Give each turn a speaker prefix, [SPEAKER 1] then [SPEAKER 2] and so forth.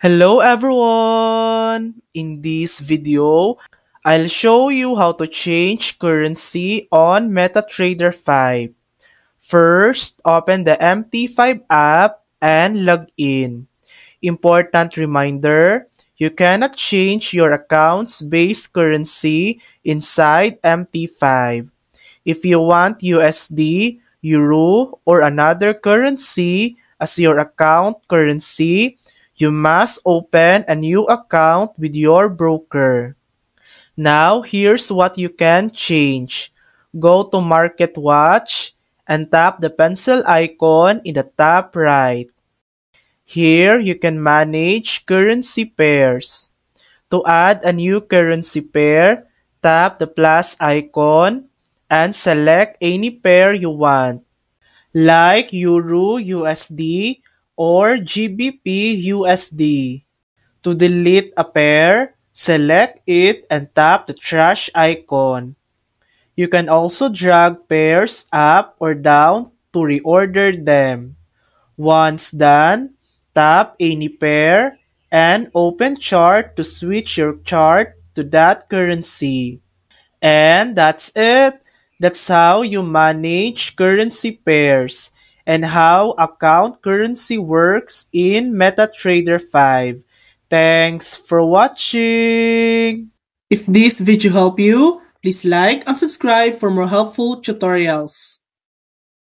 [SPEAKER 1] Hello everyone! In this video, I'll show you how to change currency on MetaTrader 5. First, open the MT5 app and log in. Important reminder, you cannot change your account's base currency inside MT5. If you want USD, Euro, or another currency as your account currency, you must open a new account with your broker. Now, here's what you can change. Go to Market Watch and tap the pencil icon in the top right. Here, you can manage currency pairs. To add a new currency pair, tap the plus icon and select any pair you want, like Euro USD or GBP USD. To delete a pair, select it and tap the trash icon. You can also drag pairs up or down to reorder them. Once done, tap any pair and open chart to switch your chart to that currency. And that's it. That's how you manage currency pairs and how account currency works in MetaTrader 5. Thanks for watching! If this video helped you, please like and subscribe for more helpful tutorials.